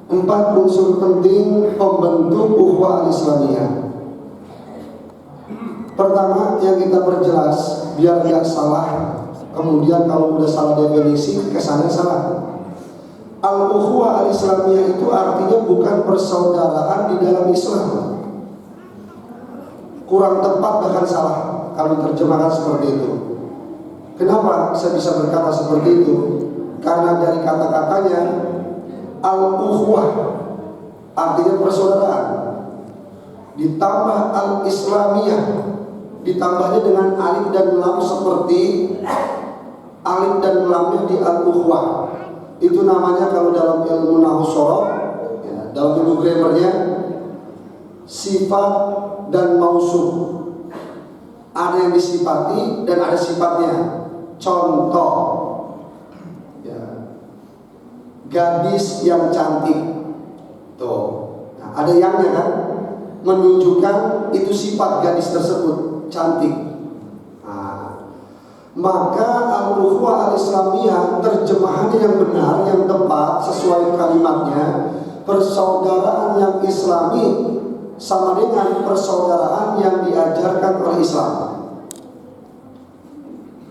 4 unsur penting pembentuk ukhuwah al-Islamiyah. Pertama yang kita perjelas biar nggak salah. Kemudian kalau udah salah definisi kesannya salah. Al-ukhuwah al-Islamiyah itu artinya bukan persaudaraan di dalam Islam. Kurang tepat bahkan salah kalau diterjemahkan seperti itu. Kenapa saya bisa berkata seperti itu? Karena dari kata-katanya al-ukhuwah artinya persaudaraan, ditambah al-Islamiyah, ditambahnya dengan alif dan lam seperti alif dan lamnya di al-ukhuwah. Itu namanya kalau dalam ilmu nahwu shoroh, ya, dalam ilmu grammarnya sifat dan mausuf. Ada yang disifati dan ada sifatnya. Contoh, ya, gadis yang cantik. Tuh, nah, ada yangnya kan, menunjukkan itu sifat gadis tersebut cantik. Nah, maka al-ukhuwah al-Islamiyah terjemahannya yang benar, yang tepat sesuai kalimatnya, persaudaraan yang Islami sama dengan persaudaraan yang diajarkan oleh Islam.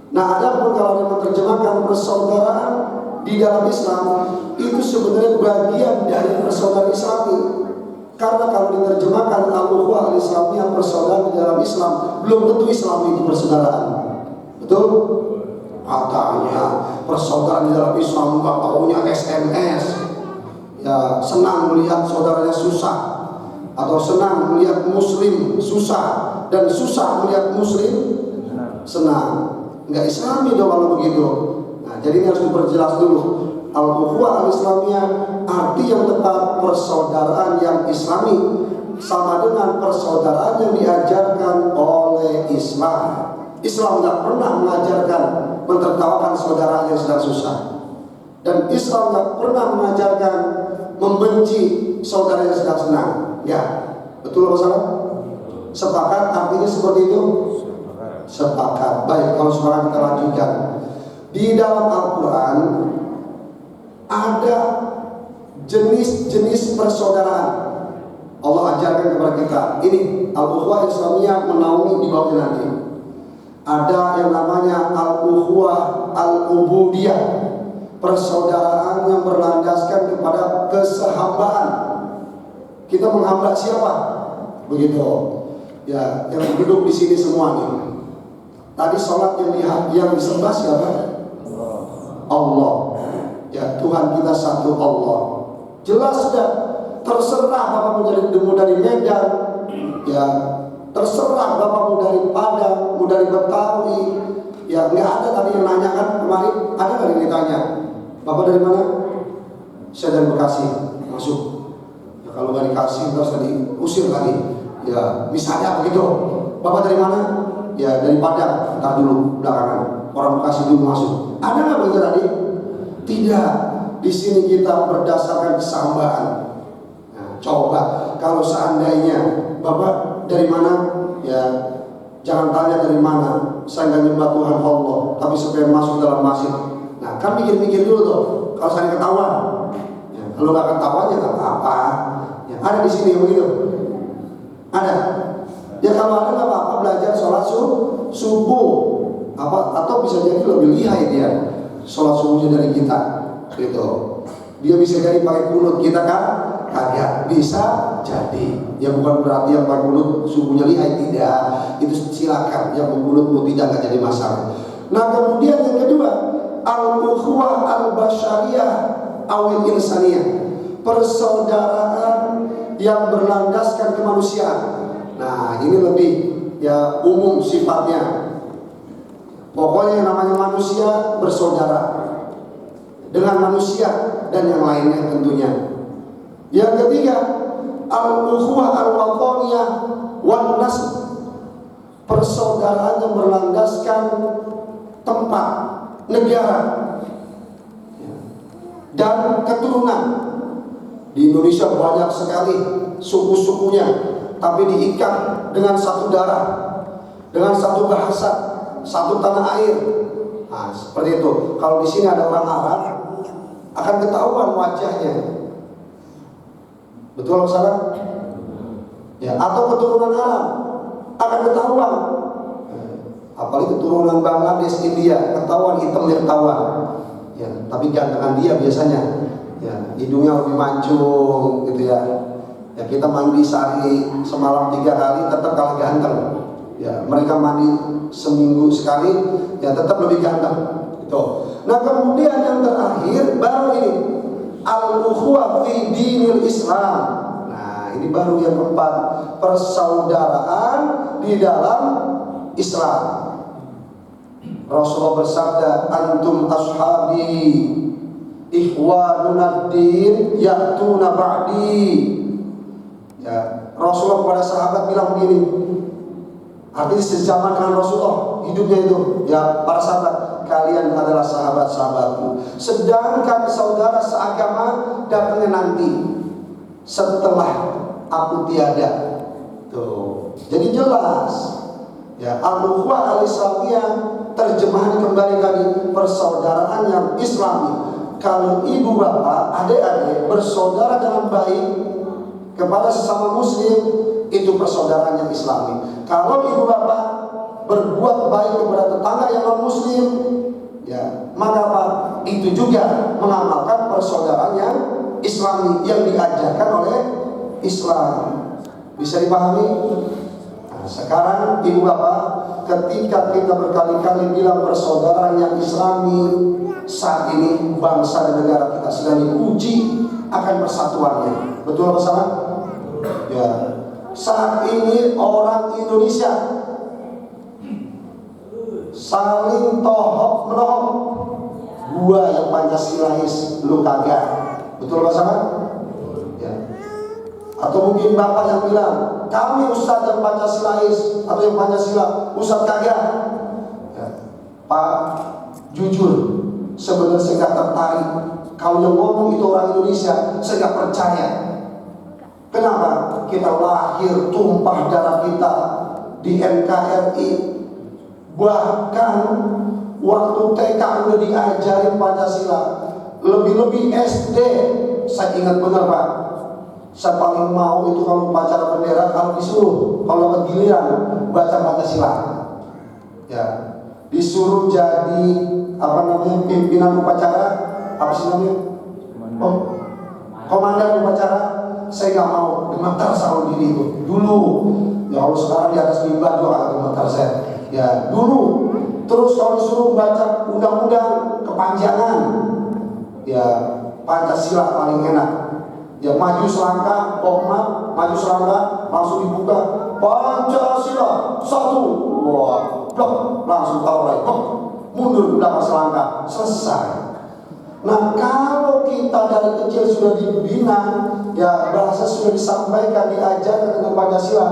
Nah, adapun kalau dia menerjemahkan persaudaraan di dalam Islam, itu sebenarnya bagian dari persaudaraan Islami. Karena kalau diterjemahkan al-ukhuwah al-Islamiyah persaudaraan di dalam Islam, belum tentu Islam itu persaudaraan. Betul? Katanya persaudaraan di dalam Islam nggak taunya SMS. Ya, senang melihat saudaranya susah, atau senang melihat Muslim susah, dan susah melihat Muslim senang. Nggak Islami dong kalau begitu. Nah, jadi ini harus diperjelas dulu. Al-ukhuwah al-Islamiyah arti yang tepat persaudaraan yang Islami sama dengan persaudaraan yang diajarkan oleh Islam. Islam nggak pernah mengajarkan mentertawakan saudara yang sedang susah, dan Islam nggak pernah mengajarkan membenci saudara yang sedang senang. Ya, betul apa salah? Sepakat artinya seperti itu? Sepakat. Baik, kalau sekarang kita lanjutkan. Di dalam Al-Quran ada jenis-jenis persaudaraan. Allah ajarkan kepada kita. Ini al-ukhuwah Islamiyah menaungi di bawahnya nanti. Ada yang namanya al-ukhuwah al-ubudiyah, persaudaraan yang berlandaskan kepada kesehambaan. Kita menghamba siapa? Begitu. Ya, yang duduk di sini semua nih. Tadi sholat yang disembah siapa? Allah. Ya, Tuhan kita satu Allah. Jelas sudah. Terserah Bapak mau dari Medan, ya, terserah Bapak mau dari Padang, mau dari Betawi. Ya, nggak ada tadi yang nanya kan kemarin. Ada nggak yang ditanya? Bapak dari mana? Saya dari Bekasi. Masuk. Ya, kalau nggak dikasih terus tadi usir lagi. Ya, misalnya begitu. Bapak dari mana? Ya, dari Padang. Ntar dulu belakangan. Orang Bekasi dulu masuk. Ada nggak begitu tadi? Tidak. Di sini kita berdasarkan kesamaan. Nah, coba kalau seandainya Bapak dari mana? Ya, jangan tanya dari mana. Saya nggak nyembah Tuhan Allah, tapi supaya masuk dalam masjid. Nah, kan mikir-mikir dulu tuh. Kalau saya ketahuan, ya, kalau nggak ketahuan ya nggak apa-apa. Ya, ada di sini begitu. Ada. Ya kalau ada nggak apa-apa, belajar sholat subuh. Atau bisa jadi lebih lihai dia sholat subuhnya dari kita, gitu. Dia bisa jadi pakai kunut, kita kan kagak bisa jadi. Ya bukan berarti yang pakai kunut subuhnya lihai, tidak. Itu silakan, yang kunut mau tidak jadi masalah. Nah, kemudian yang kedua, al-ukhuwah al-basyariyah awil insaniyah, persaudaraan yang berlandaskan kemanusiaan. Nah, ini lebih ya umum sifatnya. Pokoknya yang namanya manusia bersaudara dengan manusia dan yang lainnya tentunya. Yang ketiga, al-ukhuwah al-wataniyah wan nasb, persaudaraan yang berlandaskan tempat, negara dan keturunan. Di Indonesia banyak sekali suku-sukunya, tapi diikat dengan satu darah, dengan satu bahasa, satu tanah air. Nah, seperti itu. Kalau di sini ada orang Arab, akan ketahuan wajahnya. Betul atau salah? Ya, atau keturunan Arab akan ketahuan. Apalagi keturunan Bangladesh, India, ketahuan hitamnya ketahuan. Ya, tapi gantengan dia biasanya. Ya, hidungnya lebih mancung gitu ya. Ya, kita mandi sehari semalam 3 kali tetap kalah ganteng. Ya, mereka mandi seminggu sekali ya tetap lebih ganteng. Gitu. Nah, kemudian yang terakhir baru ini al-ukhuwah fi dinil Islam. Nah, ini baru yang keempat, persaudaraan di dalam Islam. Rasulullah bersabda, antum ashabi ikhwanuna din ya'tuna ba'di. Ya, Rasulullah kepada sahabat bilang begini. Artinya sejaman dengan Rasulullah hidupnya itu, ya para sahabat, kalian adalah sahabat-sahabatku. Sedangkan saudara seagama datangnya nanti setelah aku tiada. Tuh. Jadi jelas. Ya, al-ukhuwah al-islamiyah terjemahan kembali tadi persaudaraan yang Islami. Kalau ibu bapak, adik-adik bersaudara dengan baik kepada sesama muslim, itu persaudaraan yang Islami. Kalau ibu bapak berbuat baik kepada tetangga yang non muslim, ya, maka apa? Itu juga mengamalkan persaudaraan yang Islami yang diajarkan oleh Islam. Bisa dipahami? Nah, sekarang ibu bapak, ketika kita berkali-kali bilang persaudaraan yang Islami, saat ini bangsa dan negara kita sedang diuji akan persatuannya. Betul atau salah? Ya. Saat ini orang Indonesia saling tohok menohok. Gua yang Pancasilais, lu kagak. Betul atau salah? Ya. Atau mungkin bapak yang bilang, kami ustadz yang Pancasilais atau yang Pancasila, ustadz kagak. Ya. Pak, jujur, sebenarnya saya nggak tertarik. Kalau yang ngomong itu orang Indonesia, saya nggak percaya. Kenapa? Kita lahir tumpah darah kita di NKRI. Bahkan waktu TK udah diajarin Pancasila. Lebih-lebih SD. Saya ingat benar Pak. Saya paling mau itu kalau upacara bendera, kalau disuruh, kalau dapat giliran baca Pancasila. Ya, disuruh jadi apa namanya pimpinan upacara, apa sih namanya? Oh, komandan upacara. Saya nggak mau, gemetar sama diri itu dulu. Ya Allah, sekarang di atas mimbar juga gemetar saya. Ya dulu. Terus kalau disuruh baca undang-undang kepanjangan, ya Pancasila paling enak. Ya maju selangkah, maju selangkah, langsung dibuka Pancasila 1. Wah, blok, langsung tahu lagi. Mundur belakang selangkah, selesai. Nah, kalau kita dari kecil sudah dibina, ya bahasa sudah disampaikan, diajarkan dengan Pancasila.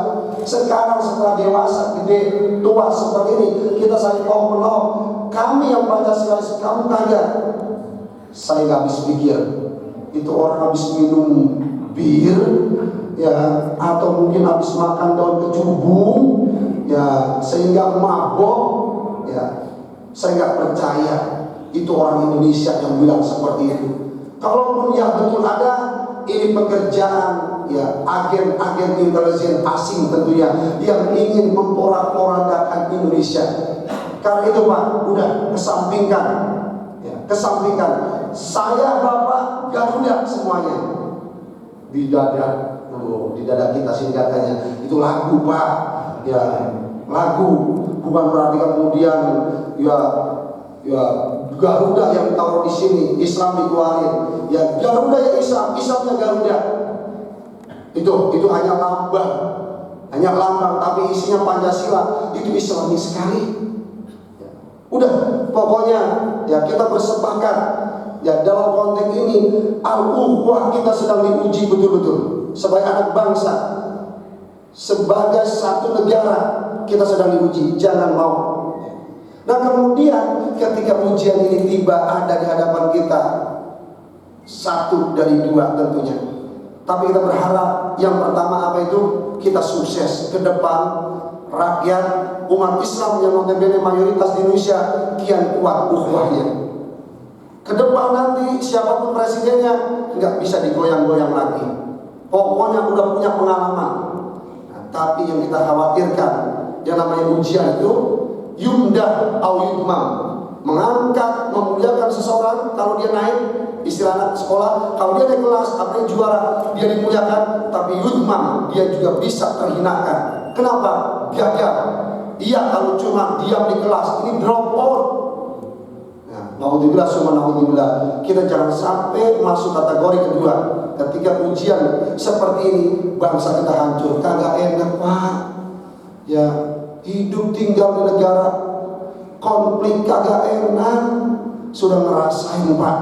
Sekarang setelah dewasa, gede, tua seperti ini, kita saling menolong. Kami yang Pancasila, kamu kagak. Saya nggak habis pikir. Itu orang habis minum bir, ya, atau mungkin habis makan daun kecubung, ya, sehingga mabok, ya. Saya nggak percaya. Itu orang Indonesia yang bilang seperti itu. Kalaupun ya betul ada, ini pekerjaan ya agen-agen intelijen asing tentunya yang ingin memporak-porandakan Indonesia. Karena itu Pak, udah kesampingkan, ya, kesampingkan. Saya Bapak Garuda semuanya di dada, di dada kita singkatannya. Itu lagu Pak, ya lagu, bukan berarti kemudian ya Garuda yang taruh di sini, Islam dikeluarin. Ya Garuda ya Islam, Islamnya Garuda. Itu hanya lambang, tapi isinya Pancasila. Itu Islami sekali. Udah, pokoknya ya kita bersepakat. Ya dalam konteks ini, al-ukhuwah kita sedang diuji betul-betul sebagai anak bangsa, sebagai satu negara kita sedang diuji. Jangan mau. Nah kemudian ketika ujian ini tiba ada di hadapan kita, satu dari dua tentunya. Tapi kita berharap yang pertama apa itu? Kita sukses ke depan. Rakyat umat Islam yang notabene mayoritas di Indonesia kian kuat ukhuwahnya. Ke depan nanti siapapun presidennya nggak bisa digoyang-goyang lagi. pokoknya udah punya pengalaman. Nah, tapi yang kita khawatirkan, yang namanya ujian itu yumdah au yudmam, mengangkat, memuliakan seseorang kalau dia naik, istilah anak sekolah, kalau dia naik kelas, artinya juara, dia dimuliakan. Tapi yudmam, dia juga bisa terhinakan. Kenapa? Gagal. Iya, kalau cuma diam di kelas, ini drop out. Naudzubillah summa naudzubillah. Kita jangan sampai masuk kategori kedua. Ketika ujian seperti ini, bangsa kita hancur. Kagak enak, Pak. Ya, hidup tinggal di negara konflik kagak enak. Sudah ngerasain, Pak,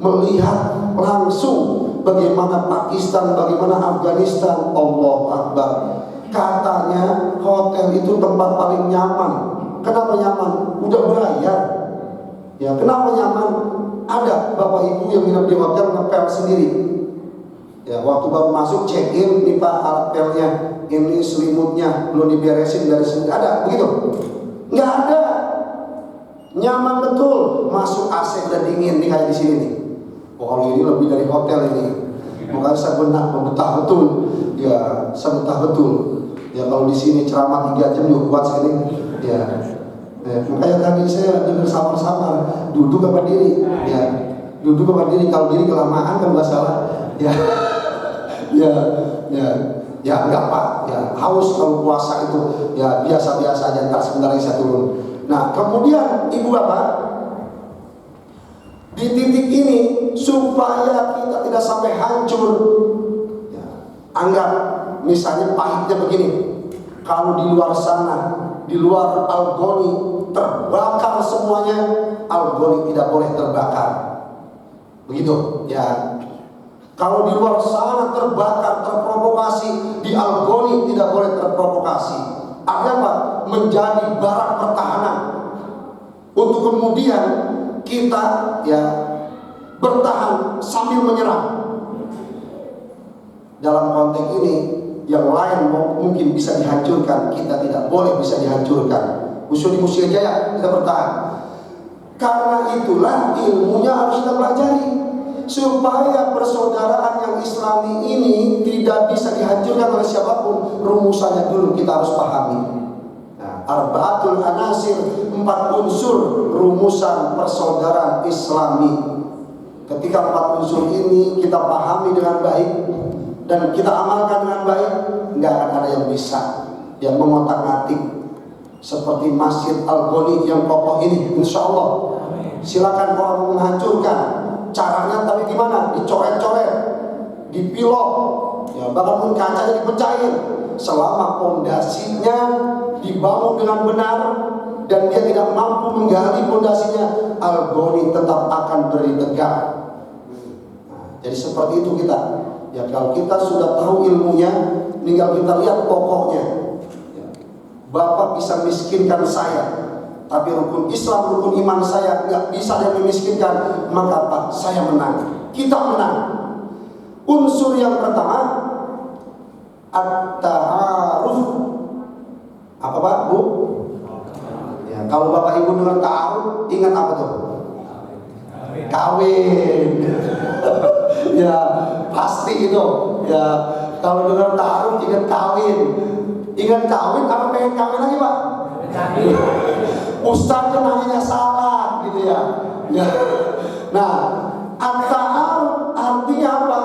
melihat langsung bagaimana Pakistan, bagaimana Afghanistan. Allahu Akbar. Katanya hotel itu tempat paling nyaman. Kenapa nyaman? Udah bayar. Ya, kenapa nyaman? Ada bapak ibu yang nginep di hotel ngepel sendiri. Ya, waktu baru masuk check in, nih Pak alat pelnya, ini selimutnya belum diberesin dari sini. Ada begitu? Nggak ada. Nyaman betul. Masuk AC udah dingin nih kayak di sini nih. Oh, kalau ini lebih dari hotel ini. Makanya saya betah betul. Ya, saya betah betul. Ya, kalau di sini ceramah 3 jam juga kuat sekali. Ya. Makanya tadi saya dengar samar-samar, duduk apa diri, ya, duduk apa diri. Kalau diri kelamaan kan nggak salah, ya, ya enggak Pak, ya haus kalau puasa itu, ya biasa-biasa aja, ntar sebentar lagi saya turun. Nah, kemudian ibu bapak, di titik ini supaya kita tidak sampai hancur, ya, anggap misalnya pahitnya begini, kalau di luar sana, di luar Al-Ghani terbakar semuanya, Al-Ghani tidak boleh terbakar. Begitu, ya. Kalau di luar sana terbakar, terprovokasi, di Al-Ghani tidak boleh terprovokasi. Artinya apa? Menjadi barak pertahanan. Untuk kemudian kita, ya, bertahan sambil menyerang. Dalam konteks ini, yang lain mungkin bisa dihancurkan, kita tidak boleh bisa dihancurkan. Usul di Musia Jaya kita bertahan. Karena itulah ilmunya harus kita pelajari, supaya persaudaraan yang Islami ini tidak bisa dihancurkan oleh siapapun. Rumusannya dulu kita harus pahami. Nah, arba'atul anasir, 4 unsur rumusan persaudaraan Islami. Ketika 4 unsur ini kita pahami dengan baik dan kita amalkan dengan baik, nggak akan ada yang bisa yang mengotak-atik seperti Masjid Al-Ghani yang kokoh ini. Insya Allah, silakan orang menghancurkan. Caranya tapi gimana? Dicoret-coret, dipilok, ya, bahkan kacanya dipecahin. Selama pondasinya dibangun dengan benar dan dia tidak mampu menggali pondasinya, Al-Ghani tetap akan berdiri tegak. Nah, jadi seperti itu kita. Ya, kalau kita sudah tahu ilmunya, tinggal kita lihat pokoknya. Bapak bisa miskinkan saya, tapi rukun Islam, rukun iman saya nggak bisa dia memiskinkan, maka apa? Saya menang, kita menang. Unsur yang pertama, at-ta'aruf. Apa Pak, Bu? Ya, kalau Bapak Ibu dengar ta'aruf, ingat apa tuh? Kawin. Ya, pasti itu. Ya, kalau dengar ta'aruf ingat kawin. Ingat kawin, apa pengen kawin lagi Pak? Ustaznya nanya salah gitu ya. Ya. Nah, at-ta'aruf artinya apa?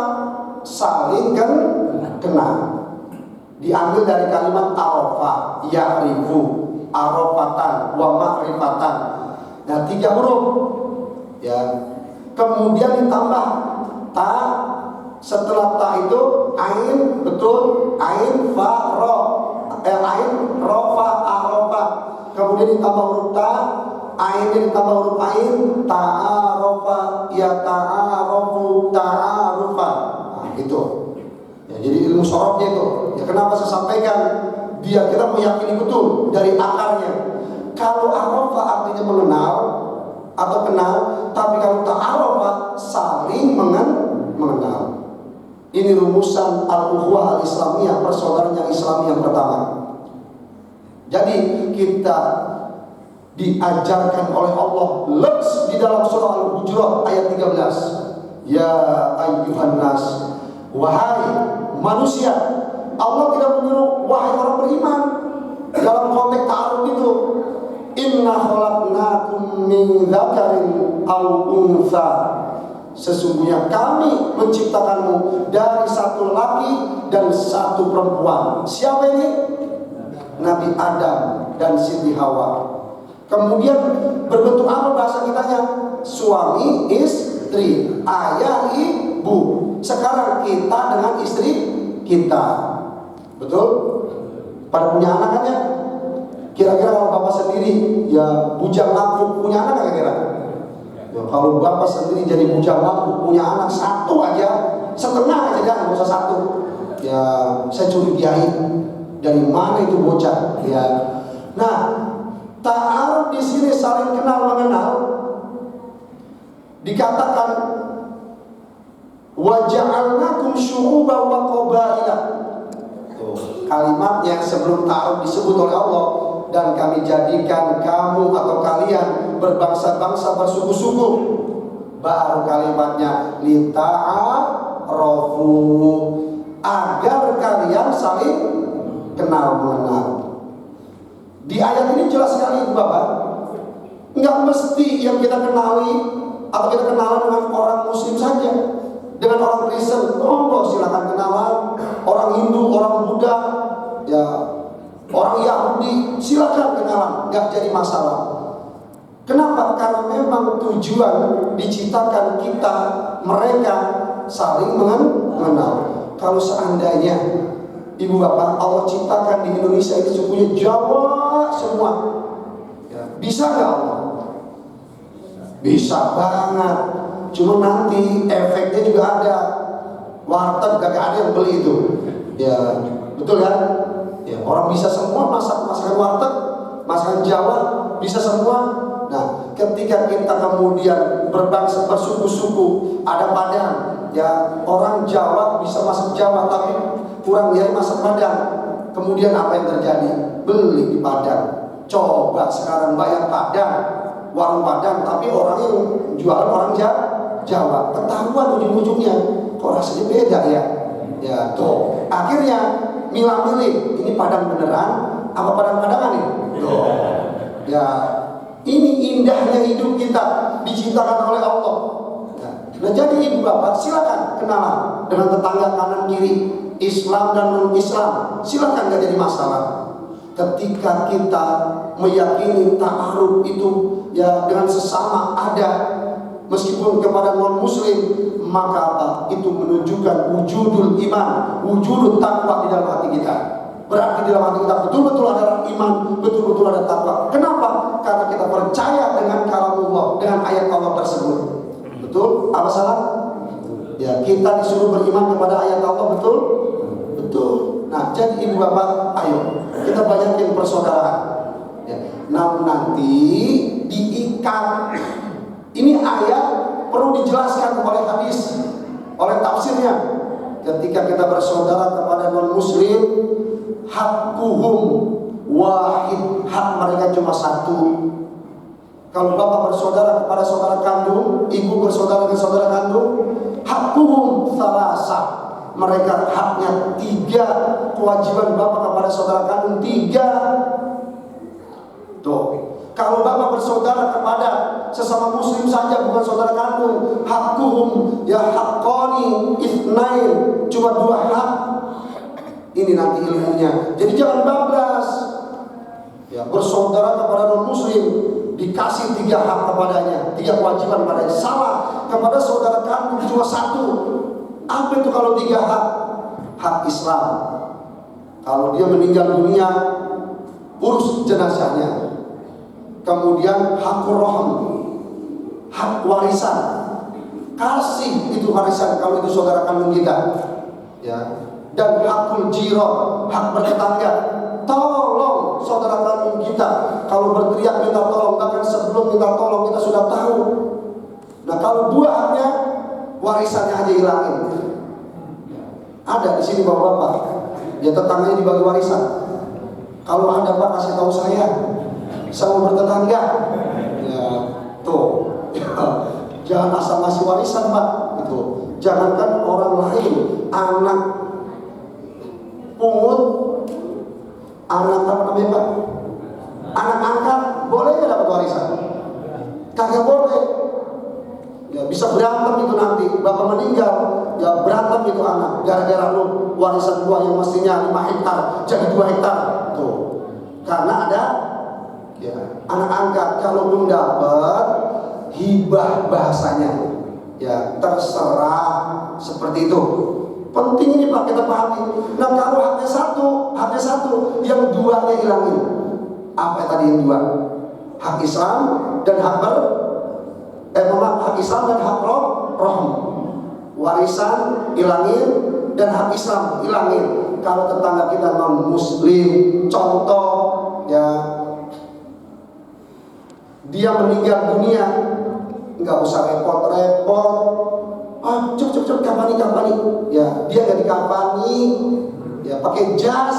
Saling kenal. Diambil dari kalimat arafah, ya'rifu, arafatan, wa ma'rifatan. Nah, 3 huruf. Ya. Kemudian ditambah ta, setelah ta itu ain, betul, ain, fa, ro. Ain, rofa, arofa. Kemudian ditambah huruf ta, ainnya ditambah huruf ain, ta'arofa, ya ta'arofu, ta'arufa. Nah, itu. Ya, jadi ilmu sorobnya itu. Ya, kenapa saya sampaikan? Biar kita meyakini betul dari akarnya. Kalau arofa artinya mengenal atau kenal, tapi kalau ta'arofa saling mengenal. Ini rumusan al-ukhuwah al-islamiyah, persaudaraan yang Islami yang pertama. Jadi kita diajarkan oleh Allah di dalam surah Al-Hujurat ayat 13. Ya ayyuhan nas, wahai manusia. Allah tidak menyuruh wahai orang beriman dalam konteks ta'aruf itu. Inna khalaqnakum min dzakarin aw untha. Sesungguhnya kami menciptakanmu dari satu laki dan satu perempuan. Siapa ini? Nabi Adam dan Siti Hawa. Kemudian berbentuk apa bahasa kitanya? Suami, istri, ayah, ibu. Sekarang kita dengan istri kita. Betul? Pada punya anak kan ya? Kira-kira kalau bapak sendiri ya bujang lampu, punya anak gak kira? Ya, kalau bapak sendiri jadi bujang lampu, punya anak satu aja, setengah aja jangan, nggak usah satu. Ya saya curigai dari mana itu bocah. Ya, nah ta'aruf di sini saling kenal mengenal. Dikatakan wa ja'alnakum syu'uban wa qabaila. Kalimat yang sebelum ta'aruf disebut oleh Allah, dan kami jadikan kamu atau kalian berbangsa-bangsa bersuku-suku. Baru kalimatnya lita'arafu, agar kalian saling kenal mengenal. Di ayat ini jelas sekali Bapak, nggak mesti yang kita kenali atau kita kenalan dengan orang Muslim saja, dengan orang Kristen, silakan kenalan. Orang Hindu, orang Buddha, ya orang Yahudi, silakan kenalan, nggak jadi masalah. Kenapa? Karena memang tujuan diciptakan kita mereka saling mengenal. Kalau seandainya Ibu Bapak Allah ciptakan di Indonesia ini sukunya Jawa semua, bisa nggak Allah? Bisa banget. Cuma nanti efeknya juga ada. Warteg gak ada yang beli itu. Ya, betul kan? Ya, orang bisa semua masakan warteg, masakan Jawa bisa semua. Nah, ketika kita kemudian berbangsa bersuku-suku, ada Padang, ya orang Jawa bisa masak Jawa tapi kurang dia masak Padang. Kemudian apa yang terjadi? Beli di Padang. Coba sekarang bayar Padang, warung Padang, tapi orang yang jualan orang Jawa, ketahuan ujung-ujungnya. Kok rasanya beda ya? Ya tuh. Akhirnya milah-milih, ini Padang beneran apa Padang-Padangan nih? Tuh. Ya, ini indahnya hidup kita diciptakan oleh Allah. Nah, jadi Ibu Bapak silakan kenalan dengan tetangga kanan kiri, Islam dan non-Islam, silakan, gak jadi masalah. Ketika kita meyakini ta'aruf itu ya dengan sesama ada, meskipun kepada non-Muslim, maka apa? Itu menunjukkan wujudul iman, wujudul takwa di dalam hati kita. Berarti di dalam hati kita betul-betul ada iman, betul-betul ada takwa. Kenapa? Karena kita percaya dengan kalamullah, dengan ayat Allah tersebut. Betul? Apa salah? Ya, kita disuruh beriman kepada ayat Allah, betul? Betul. Nah, jadi Ibu Bapak, ayo kita banyakin persaudaraan. Ya. Namun nanti diikat. Ini ayat perlu dijelaskan oleh hadis, oleh tafsirnya. Ketika kita bersaudara kepada non-Muslim, hakkuhum wahid, hak mereka cuma satu. Kalau bapak bersaudara kepada saudara kandung, ibu bersaudara dengan saudara kandung, hakkuhum thalatha, mereka haknya 3. Kewajiban bapak kepada saudara kandung 3. Tuh. Kalau bapak bersaudara kepada sesama Muslim saja, bukan saudara kandung, hakkuhum ya haqqani itsnain, cuma 2 hak. Ini nanti ilmunya. Jadi jangan bablas. Ya, bersaudara kepada non-Muslim dikasih 3 hak kepadanya, 3 kewajiban padanya. Salah, kepada saudara kandung cuma 1. Apa itu kalau 3 hak? Hak Islam. Kalau dia meninggal dunia, urus jenazahnya. Kemudian hakul roham, hak warisan, kasih itu warisan kalau itu saudara kandung kita, ya. Dan hakul jiron, hak bertetangga, tolong saudara kandung kita. Kalau berteriak minta tolong, bahkan sebelum minta tolong kita sudah tahu. Nah, kalau 2 haknya, warisannya aja hilangin. Ada di sini bapak-bapak, ya tetangganya dibagi warisan. Kalau ada Pak kasih tahu saya. Sama bertetangga, ya tuh, jangan asal ngasih warisan Pak, gitu. Jangankan orang lain, anak pungut, anak apa namanya Pak? Anak angkat, boleh nggak dapat warisan? Kagak boleh. Ya bisa berantem itu nanti. Bapak meninggal, ya berantem itu anak. Gara-gara lu warisan gua yang mestinya 5 hektar jadi 2 hektar. Tuh. Karena ada ya anak angkat. Kalaupun dapat hibah bahasanya, ya terserah seperti itu. Penting ini Pak kita pahami. Nah kalau haknya satu, yang duanya hilangin. Apa tadi yang dua? Hak Islam dan hak hak Islam dan hak roh. Warisan hilangin dan hak Islam hilangin. Kalau tetangga kita non Muslim, contoh ya dia meninggal dunia, nggak usah repot-repot. Cuk kapani. Ya dia nggak dikapani, ya pakai jas,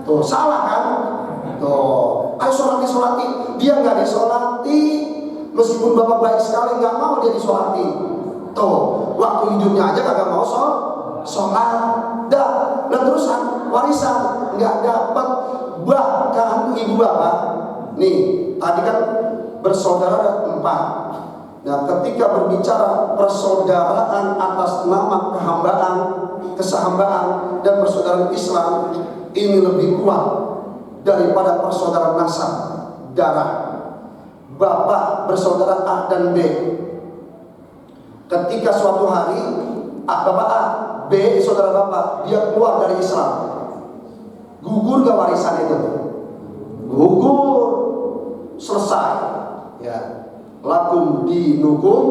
tuh salah kan? Tuh, ayo solati. Dia nggak disolati, meskipun bapak baik sekali nggak mau dia disolati. Tuh, waktu hidupnya aja kagak mau sholat. Dah, dan terusan warisan nggak dapat. Bahkan ibu bapak, nih tadi kan bersaudara ada 4. Nah, ketika berbicara persaudaraan atas nama kesehambaan dan persaudaraan Islam, ini lebih kuat daripada persaudaraan nasab darah. Bapak bersaudara A dan B. Ketika suatu hari bapak A, B saudara bapak, dia keluar dari Islam, gugur gak warisan itu? Gugur, selesai. Ya, lakum dinukum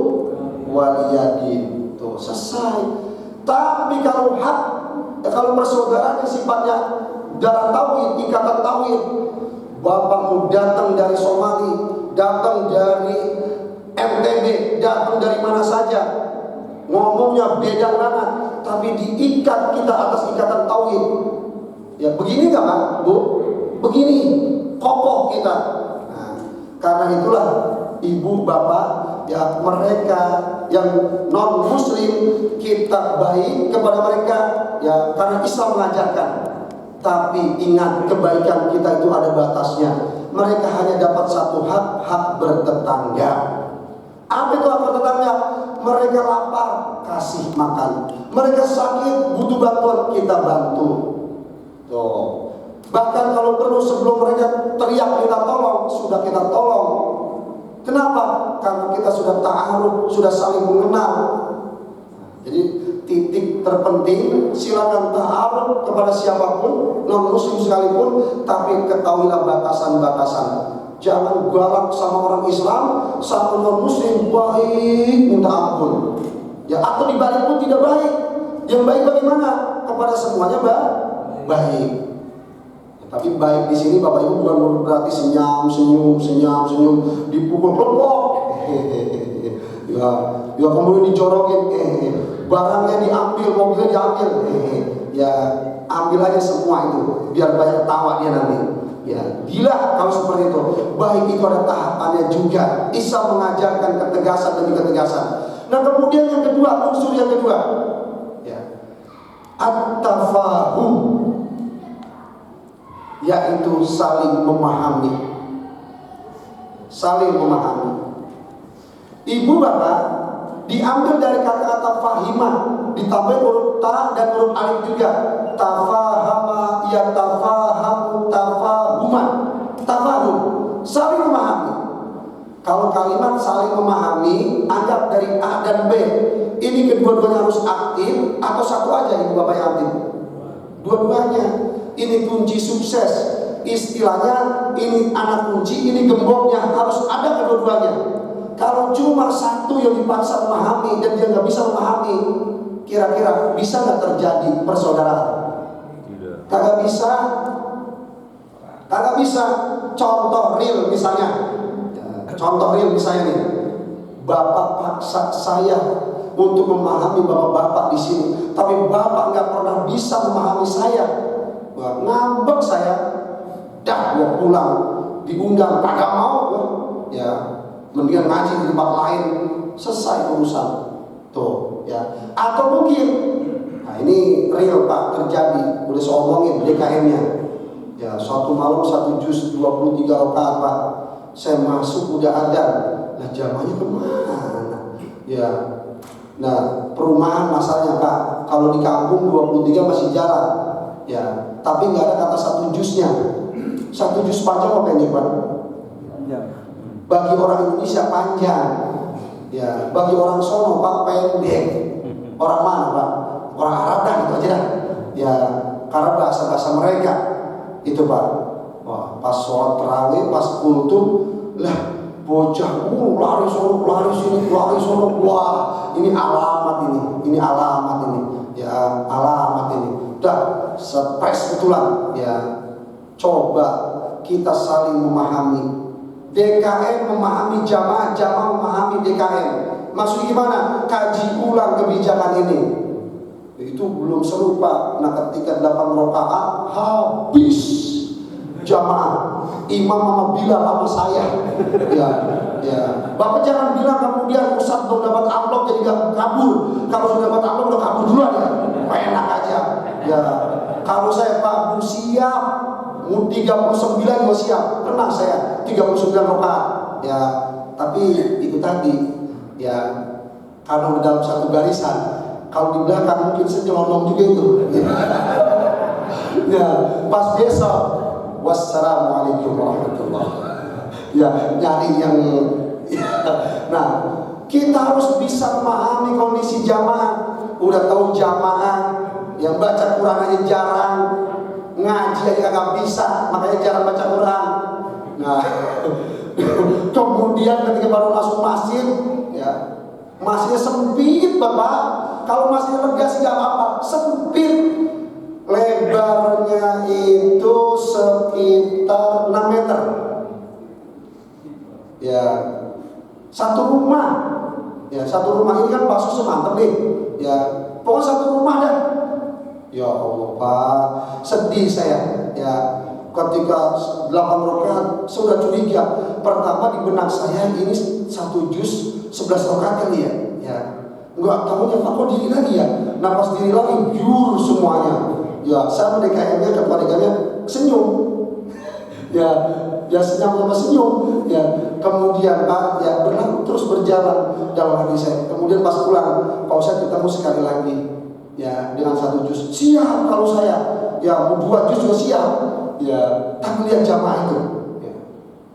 waliyadin, tuh selesai. Tapi kalau kalau persaudaraan yang sifatnya darah tauhid, ikatan tauhid, bapakmu datang dari Somali, datang dari NTB, datang dari mana saja, ngomongnya beda banget, tapi diikat kita atas ikatan tauhid. Ya begini nggak Pak, Bu? Begini, kokoh kita. Nah, karena itulah ibu bapak, ya mereka yang non muslim, kita baik kepada mereka, ya karena Islam mengajarkan. Tapi ingat, kebaikan kita itu ada batasnya. Mereka hanya dapat satu hak bertetangga. Apa itu hak bertetangga? Mereka lapar, kasih makan. Mereka sakit, butuh bantuan, kita bantu. Tuh. Bahkan kalau perlu sebelum mereka teriak kita tolong, sudah kita tolong. Kenapa? Karena kita sudah ta'aruf, sudah saling mengenal. Jadi titik terpenting, silakan ta'aruf kepada siapapun, non muslim sekalipun, tapi ketahuilah batasan-batasan. Jangan galak sama orang Islam, sama non muslim baik minta ampun. Ya atau dibalik pun tidak baik. Yang baik bagaimana? Kepada semuanya baik. Tapi baik di sini Bapak Ibu bukan berarti senyum, dipukul pelopok. Ya kemudian dijorokin, barangnya diambil, mobilnya diambil. Ya ambil aja semua itu, biar banyak tawa dia nanti. Ya, gila kalau seperti itu. Baik itu ada tahapannya juga. Islam mengajarkan ketegasan demi ketegasan. Nah kemudian yang kedua, unsur yang kedua, ya, at-tafahum, yaitu saling memahami. Saling memahami. Ibu bapak diambil dari kata-kata fahimah, ditambah huruf ta dan huruf alif juga. Tafahama, ya tafahamu, tafahuman. Tafahum, saling memahami. Kalau kalimat saling memahami, anggap dari A dan B. Ini kedua-duanya harus aktif atau satu aja ibu bapak yang aktif? Dua-duanya. Ini kunci sukses. Istilahnya ini anak kunci, ini gemboknya, harus ada kedua-duanya. Kalau cuma satu yang dipaksa memahami dan dia nggak bisa memahami, kira-kira bisa nggak terjadi persaudaraan? Kagak bisa. Contoh real misalnya. Nih, bapak paksa saya untuk memahami bapak-bapak di sini, tapi bapak nggak pernah bisa memahami saya. Ngambek saya, dah gua pulang, diundang kagak mau, ya mendingan ngaji di tempat lain, selesai urusan. Tuh, ya. Atau mungkin, nah ini real Pak, terjadi. Udah saya omongin DKM-nya. Ya, suatu malam 1 juz 23 rakaat Pak. Saya masuk udah ada. Nah, jamaahnya kemana? Ya. Nah, perumahan masalahnya Pak. Kalau di kampung 23 masih jalan. Ya, tapi nggak ada kata 1 juznya. 1 juz panjang apa pendek Pak? Panjang. Bagi orang Indonesia panjang. Ya, bagi orang sono Pak pendek. Orang mana Pak? Orang Arab dah, itu aja dah. Ya, karena bahasa mereka itu Pak. Wah, pas sholat tarawih, pas kultum, lah bocah lari sono, lari sini, lari sono. Wah, ini alamat ini alamat ini. Ya, alamat ini. Udah stres betulan. Ya, coba kita saling memahami. DKM memahami jamaah, jamaah memahami DKM. Maksudnya gimana? Kaji ulang kebijakan ini. Itu belum seru Pak. Nah, ketika 8 rakaat habis jamaah, imam sama Bilal sama saya. Ya. Bapak jangan bilang kemudian Ustaz belum dapat amplop jadi gak kabur. Kalau sudah dapat amplop udah kabur duluan ya. Enak aja. Ya. Kalau saya Pak siap, 39 juga siap. Tenang saya 39 rakaat. Ya, tapi itu tadi. Ya, kalau dalam satu barisan, kalau di belakang mungkin saya nyelonong juga itu. Ya, pas besok, wassalamualaikum warahmatullahi wabarakatuh. Ya, nyari yang. Nah, kita harus bisa memahami kondisi jamaah. Udah tahu jamaah yang baca Quran aja jarang, ngaji aja nggak bisa, makanya jarang baca Quran. Nah, kemudian ketika baru masuk masjid, ya masjidnya sempit Bapak. Kalau masjidnya lega sih nggak apa-apa, sempit. Lebarnya itu sekitar 6 meter. Ya, satu rumah. Ya, satu rumah ini kan Pak Susu mantep nih. Ya, pokoknya satu rumah dah. Ya Allah Pak, sedih saya. Ya, ketika 8 rakaat sudah curiga. Pertama di benak saya ini 1 juz 11 rakaat kali ya. Ya, enggak tahunya Pak kok diri lagi ya. Nah pas diri lagi jur semuanya. Ya, saya DKM-nya ketua DKM-nya senyum. Ya senyum sama senyum. Ya, kemudian Pak ya berlalu terus berjalan dalam hati saya. Kemudian pas pulang, Pak Ustadz ketemu sekali lagi. Ya, dengan 1 juz siap kalau saya. Ya, mau 2 juz juga siap. Ya, tapi lihat jamaah itu. Ya,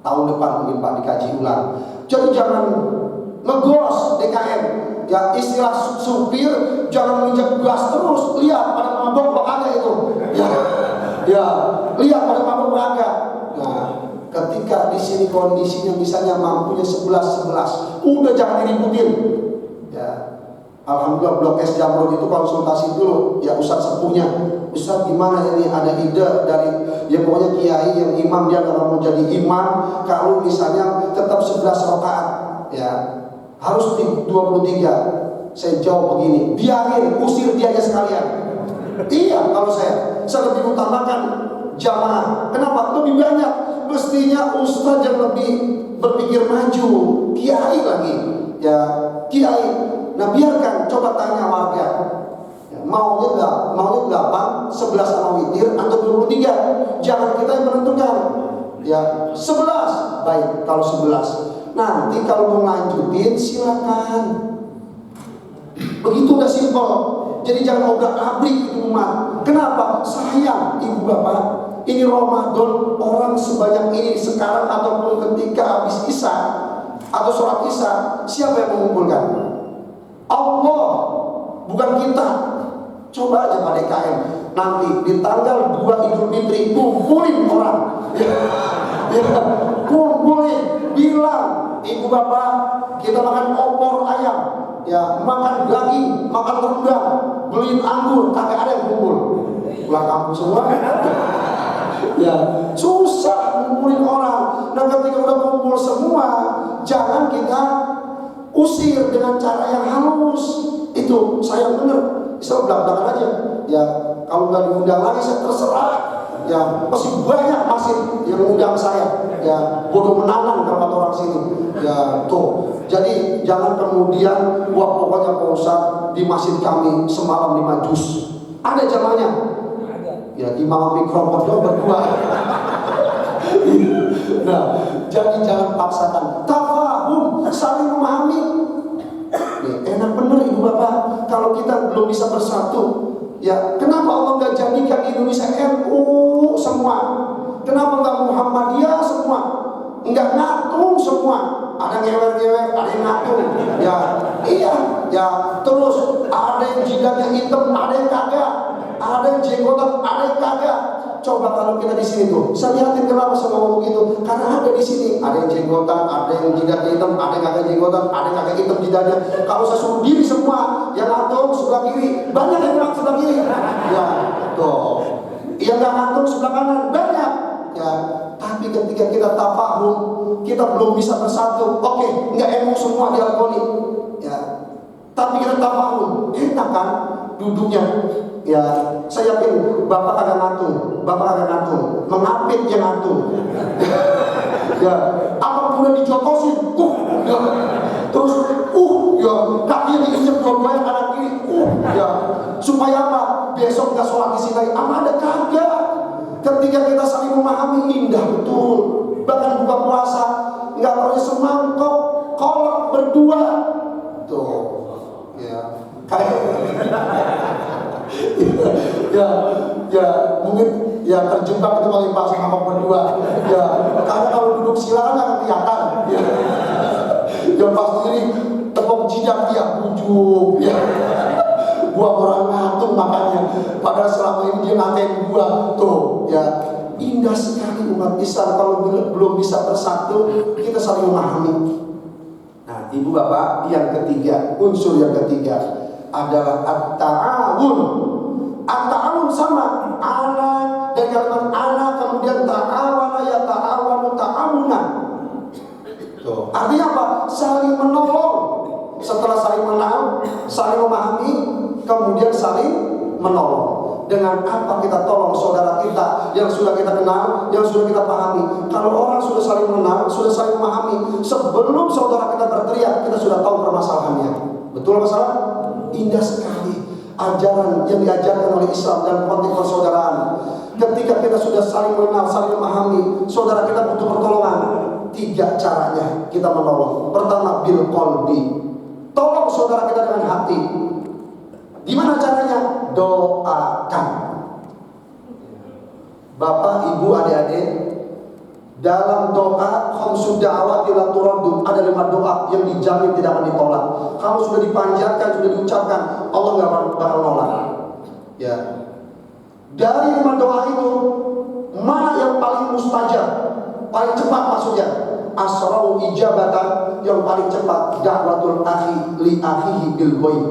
tahun depan mungkin Pak dikaji ulang. Jadi jangan ngegos DKM. Ya, istilah supir jangan menginjak gas terus. Lihat pada mabok bakal itu. Ya, lihat pada mabok bakal. Nah, ketika di sini kondisinya misalnya mampunya 11, udah jangan diributin. Ya, alhamdulillah Blok S Jamrut itu konsultasi dulu. Ya Ustadz sepuhnya, Ustadz gimana ini ada ide dari ya pokoknya kiai yang imam dia kalau mau jadi imam kalau misalnya tetap 11 rakaat ya harus 23. Saya jawab begini, biarin usir dia aja sekalian. Iya, kalau saya lebih utamakan jamaah. Kenapa? Lebih banyak. Mestinya ustaz yang lebih berpikir maju, kiai lagi. Ya, kiai. Nah, biarkan coba tanya warga. Ya, maunya 8, 11 sama witir atau 23. Jangan kita yang menentukan. Ya, 11. Baik, kalau 11. Nanti kalau mau lanjutin silakan. Begitu udah simpel. Jadi jangan obrak-abrik itu umat. Kenapa? Sayang ibu bapak. Ini Ramadan, orang sebanyak ini sekarang ataupun ketika habis Isya atau sholat Isya, siapa yang mengumpulkan? Allah, bukan kita. Coba aja Pak DKM. Nanti di tanggal 2 Idul Fitri kumpulin orang. Kumpulin, bilang ibu bapak kita makan opor ayam. Ya, makan daging, makan rendang, beliin anggur, kagak ada yang kumpul. Pulang kampung semua. Ya, susah ngumpulin orang. Nah, ketika udah kumpul semua, jangan kita usir dengan cara yang halus. Itu saya bener, saya belak-belakan aja. Ya, kalau nggak diundang lagi saya terserah. Ya, masih banyak masih yang mengundang saya. Ya, bodoh menanam dapat orang sini. Ya, tuh. Jadi jangan kemudian wah pokoknya Pak Ustadz di masjid kami semalam 5 juz. Ada jamaahnya? Ya imam mikrofon dong berdua. Nah, jadi jangan paksakan. Tafahum, saling memahami. Enak bener ibu bapak kalau kita belum bisa bersatu. Ya, kenapa Allah nggak jadikan Indonesia NU semua? Kenapa nggak Muhammadiyah semua? Nggak ngatung semua? Ada ngewer-ngewer, ada yang ngatung. Ya, iya, ya. Terus ada yang jidatnya hitam, ada yang kagak. Ada yang jenggotan, ada yang kagak. Coba kalau kita di sini tuh, saya lihatin kenapa saya ngomong gitu? Karena ada di sini, ada yang jenggotan, ada yang jidatnya hitam, ada yang kagak jenggotan, ada yang kagak hitam jidatnya. Kalau saya suruh diri semua, yang ngatung sebelah kiri, banyak yang gerak sebelah kiri. Ya, tuh. Yang nggak ngatung sebelah kanan, banyak. Ya, tapi ketika kita tafahum, kita belum bisa bersatu. Oke, nggak emu semua di alkoholi. Ya, tapi kita tafahum, enak kan duduknya. Ya, saya yakin bapak agak ngatung, mengapit yang ngatung. Ya, apapun yang dijotosin, ya. Terus, ya, kakinya diinjek dua-duanya kanan kiri, ya. Supaya apa? Besok nggak sholat di sini lagi. Ada kagak? Ketika kita saling memahami, indah betul. Bahkan buka puasa nggak perlu semangkok, kolak berdua. Tuh, ya. ya mungkin ya terjebak itu paling pas sama berdua. Ya, karena kalau duduk sila kan nggak kelihatan. Ya, yang pas sendiri tepuk jidat dia bujuk. Ya, gua orang ngatung makanya. Padahal selama ini dia ngatain gua tuh. Ya, indah sekali umat Islam kalau belum bisa bersatu, kita saling memahami. Nah, ibu bapak, yang ketiga, unsur yang ketiga adalah at-ta'awun. At-ta'awun sama ana, dari kalimat ana kemudian ta'awana, ya ta'awanu ta'awunan. Tuh. Artinya apa? Saling menolong. Setelah saling mengenal, saling memahami, kemudian saling menolong. Dengan apa kita tolong saudara kita yang sudah kita kenal, yang sudah kita pahami. Kalau orang sudah saling mengenal, sudah saling memahami, sebelum saudara kita berteriak, kita sudah tahu permasalahannya. Betul masalah? Indah sekali ajaran yang diajarkan oleh Islam dan konteks persaudaraan. Ketika kita sudah saling mengenal, saling memahami, saudara kita butuh pertolongan. 3 caranya kita menolong. Pertama, bil qalbi. Tolong saudara kita dengan hati. Gimana caranya? Doakan. Bapak, ibu, adik-adik, dalam doa khamsud da'awati la turaddu, ada 5 doa yang dijamin tidak akan ditolak. Kalau sudah dipanjatkan, sudah diucapkan, Allah nggak bakal nolak. Ya. Dari 5 doa itu, mana yang paling mustajab, paling cepat maksudnya? Asra'u ijabatan, yang paling cepat da'watul akhi li akhihi bil ghaib.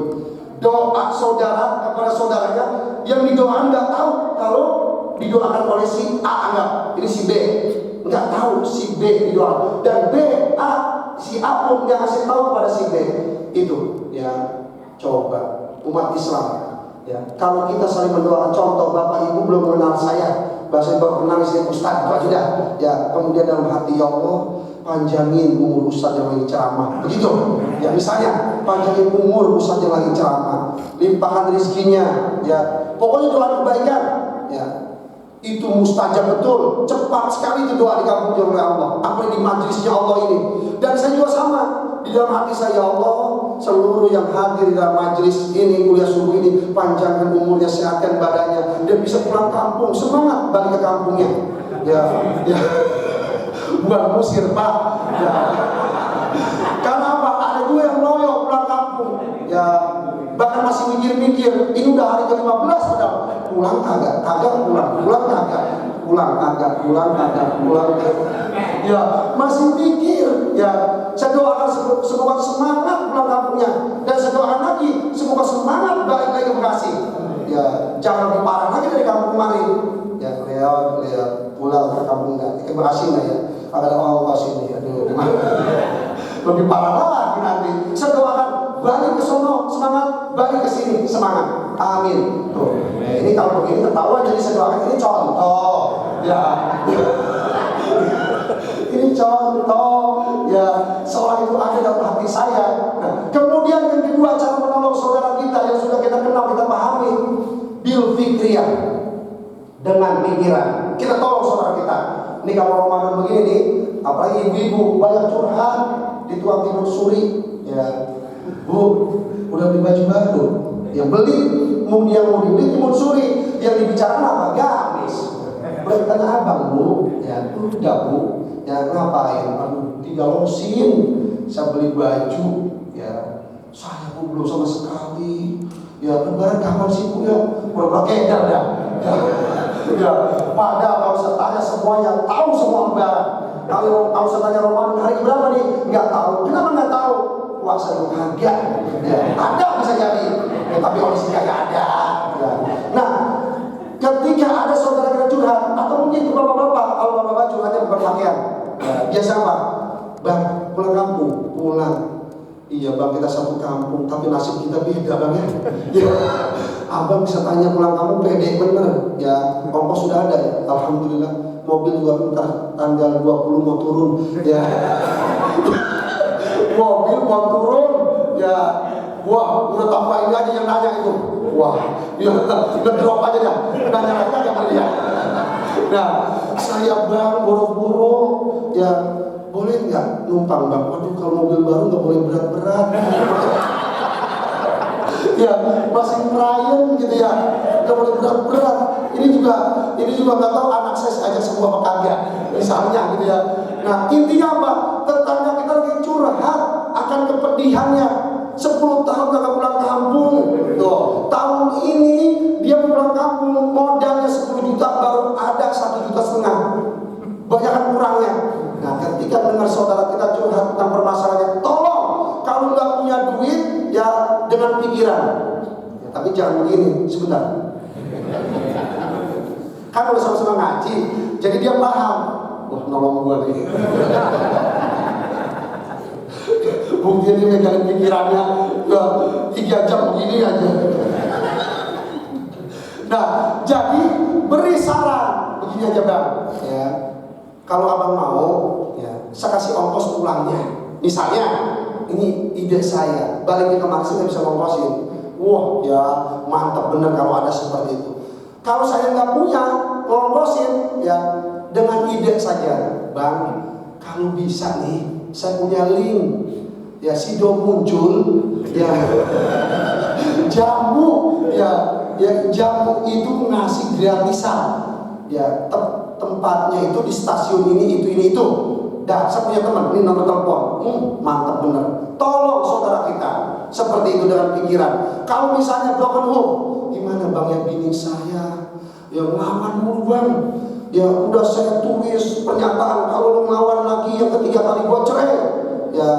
Doa saudara kepada saudaranya yang didoakan nggak tahu kalau didoakan oleh si A, enggak, ini si B. Nggak tahu si B didoakan, dan B, A, si A pun nggak kasih tahu kepada si B. Itu ya, coba umat Islam ya, kalau kita saling mendoakan. Contoh, bapak ibu belum mengenal saya, bahasa baru kenal istri Ustaz, itu aja ya. Kemudian dalam hati, ya Allah, panjangin umur Ustaz yang lagi ceramah, begitu ya. Misalnya, panjangin umur Ustaz yang lagi ceramah, limpahkan rezekinya ya, pokoknya doa kebaikan ya. Itu mustajab betul, cepat sekali itu doa dikabulkan oleh Allah. Apalagi di majelisnya Allah ini. Dan saya juga sama, di dalam hati saya, ya Allah, seluruh yang hadir di dalam majelis ini, kuliah subuh ini, panjangkan umurnya, sehatkan badannya, dia bisa pulang kampung, semangat balik ke kampungnya. Ya, ya. Bukan musir, Pak. Ya. Karena apa? Ada juga yang loyo pulang kampung. Ya, bahkan masih mikir-mikir, ini udah hari ke-15 padahal pulang kagak pulang. Ya, masih mikir. Ya, saya doakan semoga semangat pulang kampungnya, dan saya doakan lagi semoga semangat balik lagi ke Bekasi. Ya, jangan lebih parah lagi dari kampung kemarin. Ya, beliau pulang ke kampung ke Bekasi nggak ya? Ada orang Bekasi ini, aduh, gimana? Lebih parah lagi nanti. Saya doakan balik ke sono semangat, balik ke sini semangat. Amin. Tuh. Ini kalau begini ketahuan, jadi saya doakan ini contoh. Ya. Ini contoh. Ya, soal itu ada dalam hati saya. Nah, kemudian yang kedua, cara menolong saudara kita yang sudah kita kenal, kita pahami. Bil Iya, dengan pikiran. Kita tolong saudara kita. Ini kalau Ramadan begini nih, apalagi ibu-ibu banyak curhat di tukang tidur suri. Ya, Bu, udah beli baju baru. Yang beli, yang mau dibeli timun suri. Yang dibicarakan apa? Gamis. Bertanya abang, Bu. Ya, udah Bu. Ya, ngapain? Aduh, digalosin. Saya beli baju. Ya, saya pun belum sama sekali. Ya, lebaran kapan sih Bu ya? Udah kedar dah. Ya, padahal kalau saya tanya semuanya tahu semua lebaran. Kalau saya tanya Ramadan hari berapa nih? Nggak tahu. Kenapa nggak tahu? Puasa itu kagak. Ya, ada bisa jadi. Ya, tapi kondisinya nggak ada. Ya. Nah, ketika ada saudara kita curhat, atau mungkin bapak-bapak, kalau bapak-bapak curhatnya berpakaian, ya, biasa apa? Bang, pulang kampung, pulang. Iya bang, kita satu kampung, tapi nasib kita beda bang ya. Ya, abang bisa tanya pulang kampung pede bener. Ya, ongkos sudah ada ya, alhamdulillah. Mobil juga bentar tanggal 20 mau turun. Ya, mobil mau turun. Ya, wah udah tambahin aja yang nanya itu. Wah, ya ngedrop aja dah. Nanya aja yang melihat. Nah, saya bang boro-boro ya. Boleh nggak numpang bang? Waduh kalau mobil baru nggak boleh berat-berat. Ya masih Ryan gitu ya, nggak boleh berat-berat. Ini juga nggak tahu anak saya ajak semua apa kagak, misalnya gitu ya. Nah intinya apa? Tetangga kita lagi curhat akan kepedihannya. 10 tahun kagak pulang kampung. Tuh, tahun ini dia pulang kampung modalnya 10 juta baru ada 1,5 juta. Banyak kan kurangnya. Nah, ketika mendengar saudara kita curhat tentang permasalahannya, tolong kalau nggak punya duit ya dengan pikiran. Ya, tapi jangan begini, sebentar. Kan udah sama-sama ngaji, jadi dia paham. Wah, nolong gua nih. Mungkin dia megangin pikirannya ya 3 jam begini aja. Nah, jadi beri saran begini aja bang. Ya. Kalau abang mau, ya, saya kasih ongkos pulangnya. Misalnya, ini ide saya, balikin ke Maxim bisa ngongkosin. Wah, ya mantap bener kalau ada seperti itu. Kalau saya nggak punya ngongkosin, ya dengan ide saja, bang. Kalau bisa nih, saya punya link. Ya Sido muncul, ya jamu, ya jamu itu ngasih gratisan, ya tempatnya itu di stasiun ini itu. Dah, saya punya teman, ini nomor telepon. Mantap bener. Tolong saudara kita seperti itu dengan pikiran. Kalau misalnya broken home, gimana bang ya bini saya, ya ngelawan mulu bang. Ya udah saya tulis pernyataan kalau lu ngelawan lagi yang ketiga kali gua cerai. Ya,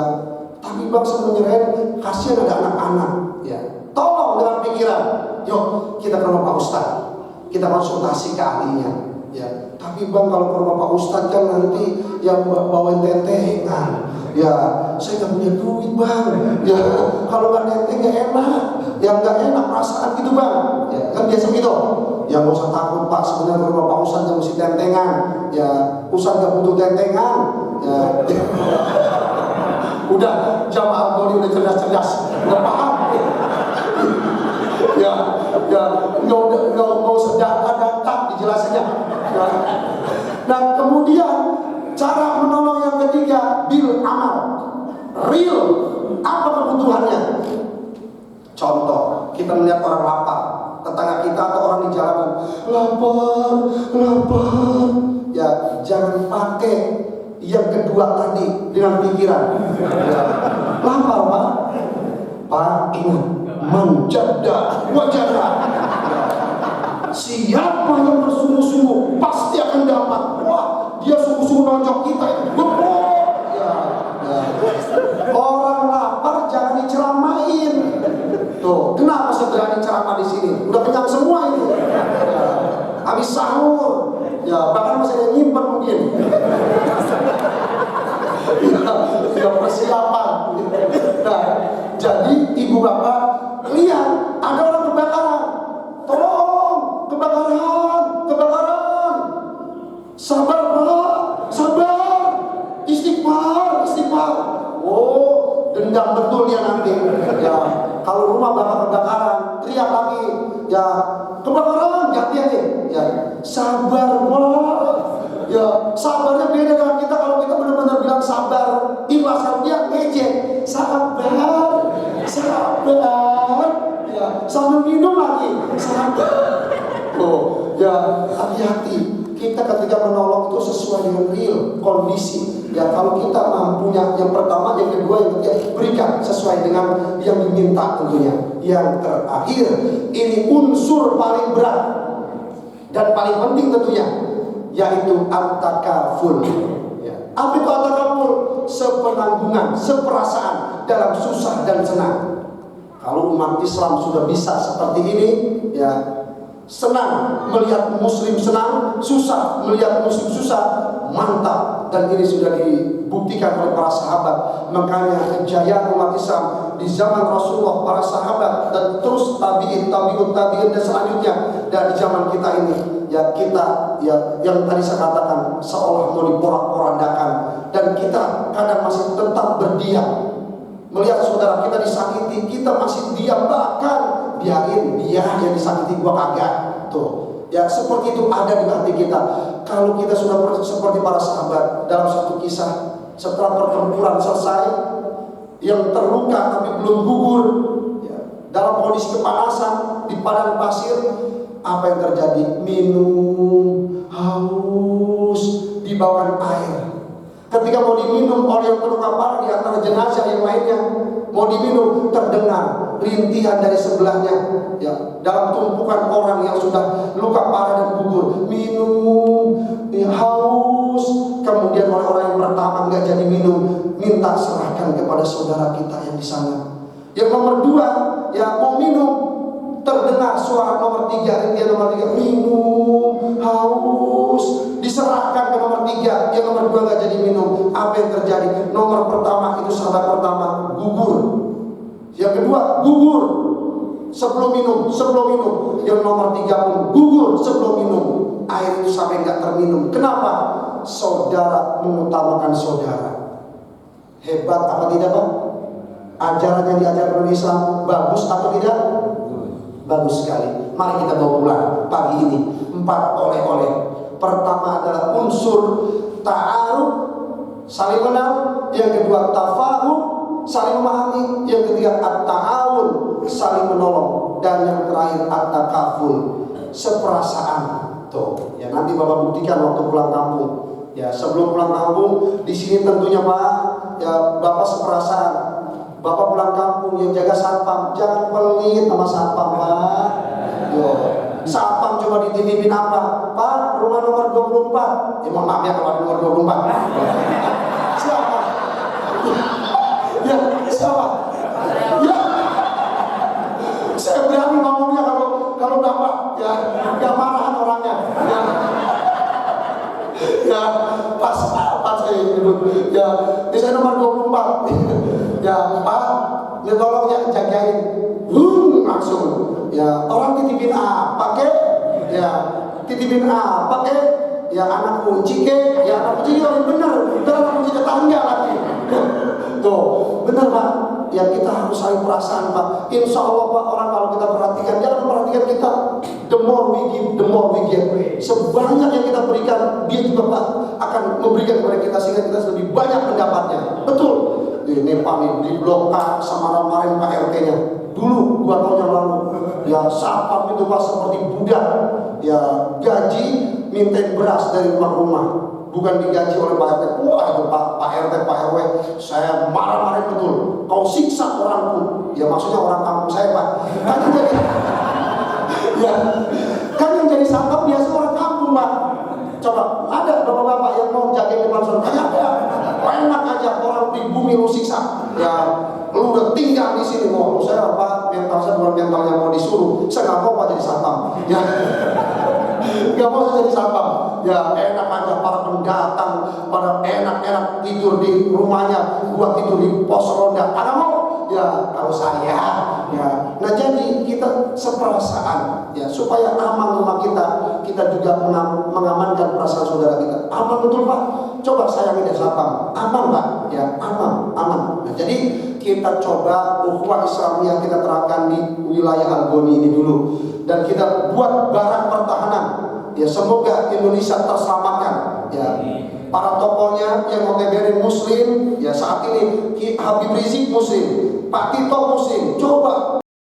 tapi bang saya menyerahin, kasihan ada anak-anak. Ya, tolong dengan pikiran. Yuk kita ke rumah Pak Ustadz, kita konsultasi ke ahlinya. Ya, tapi bang kalau ke rumah Pak Ustadz kan nanti yang bawain tentengan. Ya, saya nggak punya duit bang. Ya, kalau nggak tenteng nggak enak. Yang nggak enak perasaan gitu bang. Ya, kan biasa gitu. Ya nggak usah takut pak. Sebenarnya ke rumah Pak Ustadz nggak mesti tentengan. Ya, Ustadz nggak butuh tentengan. Ya, udah jamaah Goli udah cerdas-cerdas, udah paham. Ya, nggak usah data dijelasinnya. Ya. Nah kemudian cara menolong yang ketiga, bil amal, real, apa kebutuhannya? Contoh, kita melihat orang lapar, tetangga kita atau orang di jalanan, lapar. Ya jangan pakai yang kedua tadi dengan pikiran. Ya. Lapar pak, ingat menjaga wajahnya. Siapa yang bersungguh-sungguh pasti akan dapat. Wah, dia sungguh-sungguh nonjok kita itu. Ya. Orang lapar jangan diceramain. Tuh, kenapa saya berani ceramah di sini? Udah kenyang semua ini. Ya. Habis sahur. Ya, bahkan masih ada nyimpen mungkin. Ya persiapan. Nah, jadi ibu bapak lihat ada orang kebakaran, tolong kebakaran, sabar pak, sabar, istighfar. Oh, dendam betul ya nanti. Ya, kalau rumah bakal kebakaran, teriak lagi, ya kebakaran, ganti sabar. Wah, ya sabarnya beda dengan kita. Kalau kita benar-benar bilang sabar, ikhlas, kalau dia ngejek, sabar, ya sambil minum lagi, sabar. Oh, ya hati-hati. Kita ketika menolong itu sesuai dengan real kondisi. Ya kalau kita mampunya, yang pertama, yang kedua, yang ketiga, berikan sesuai dengan yang diminta tentunya. Yang terakhir, ini unsur paling berat dan paling penting tentunya, yaitu at-takaful. Ya. Apa itu at-takaful? Sepenanggungan, seperasaan dalam susah dan senang. Kalau umat Islam sudah bisa seperti ini, ya, senang melihat muslim senang, susah melihat muslim susah, mantap. Dan ini sudah dibuktikan oleh para sahabat. Makanya kejayaan umat Islam di zaman Rasulullah, para sahabat, dan terus tabi'in dan selanjutnya, dan di zaman kita ini, ya kita, ya yang tadi saya katakan, seolah mau diporak-porandakan, dan kita kadang masih tetap berdiam. Melihat saudara kita disakiti, kita masih diam, bahkan biarin dia yang disakiti, gua kagak. Tuh, ya seperti itu ada di hati kita. Kalau kita sudah seperti para sahabat dalam satu kisah, setelah pertempuran selesai, yang terluka tapi belum gugur, ya, dalam kondisi kepanasan di padang pasir, apa yang terjadi? Minum, haus, dibawakan air. Ketika mau diminum oleh yang terluka parah di antara jenazah yang lainnya, mau diminum, terdengar rintihan dari sebelahnya, ya, dalam tumpukan orang yang sudah luka parah dan gugur. Minum, ya, haus. Kemudian orang-orang yang pertama nggak jadi minum, minta serahkan kepada saudara kita yang di sana. Yang nomor dua, ya mau minum, terdengar suara nomor tiga, rintihan nomor tiga, minum, haus, diserahkan ke nomor tiga, yang nomor dua nggak jadi minum. Apa yang terjadi? Nomor pertama itu, sahabat pertama, gugur. Yang kedua gugur sebelum minum. Yang nomor tiga pun gugur sebelum minum. Air itu sampai nggak terminum. Kenapa? Saudara mengutamakan saudara. Hebat apa tidak, Pak? Ajaran yang diajarkan oleh Islam bagus atau tidak? Bagus sekali. Mari kita bawa pulang pagi ini 4 oleh-oleh. Pertama adalah unsur ta'aruf, saling kenal. Yang kedua tafahum, saling memahami. Yang ketiga at-ta'awun, saling menolong. Dan yang terakhir at-takaful, seperasaan. Tuh, ya nanti Bapak buktikan waktu pulang kampung. Ya sebelum pulang kampung, di sini tentunya Pak, ya Bapak seperasaan. Bapak pulang kampung, yang jaga satpam, jangan pelit sama satpam, Pak. Yo, satpam coba dititipin apa? Pak, rumah nomor 24. Ya mohon maaf ya kalau ada nomor 24. Siapa? Ya, siapa? Ya. Saya berani ngomongnya kalau Bapak ya gak marahan orangnya. Ya, pas saya nyebut. Ya, misalnya nomor 24. Ya Pak, ya tolong ya jagain. Langsung. Ya orang titipin apa kek? Ya titipin apa kek? Ya anak kunci kek? Ya anak kunci yang benar. Bukan anak kunci tetangga lagi. Tuh benar Pak. Ya kita harus saling perasaan Pak. Insya Allah Pak, orang kalau kita perhatikan, jangan perhatikan kita. The more we give, the more we get. Sebanyak yang kita berikan, dia juga Pak akan memberikan kepada kita, sehingga kita lebih banyak mendapatnya. Betul. Ini Pak nih di Blok A sama kemarin Pak RT-nya dulu 2 tahun yang lalu, ya satpam itu Pak seperti budak, ya gaji mintain beras dari rumah-rumah, bukan digaji oleh Pak RT. Wah itu Pak RT, Pak RW, saya marah-marah betul. Kau siksa orangku, ya maksudnya orang kampung saya Pak. Kan yang jadi, ya kan yang jadi satpam biasa orang kampung Pak. Coba ada bapak-bapak yang mau jagain depan saudara, ada. Enak aja orang di bumi lu siksa. Ya, lu udah tinggal di sini. Mau saya apa? Mental saya bukan mental yang mau disuruh. Saya nggak mau Pak jadi satpam. Ya, nggak mau saya jadi satpam. Ya, enak aja para pendatang, pada enak-enak tidur di rumahnya, buat tidur di pos ronda. Ada mau? Ya, kalau saya, ya. Nah jadi kita seperasaan, ya supaya aman rumah kita juga mengamankan perasaan saudara kita. Aman betul Pak. Coba sayangin ya satpam. Aman Pak, ya aman. Nah, jadi kita coba ukhuwah Islamiyah kita terapkan di wilayah Algoni ini dulu, dan kita buat barang pertahanan. Ya semoga Indonesia terselamatkan. Ya. Para tokohnya yang notabene muslim, ya saat ini Habib Rizik muslim, Pak Tito muslim. Coba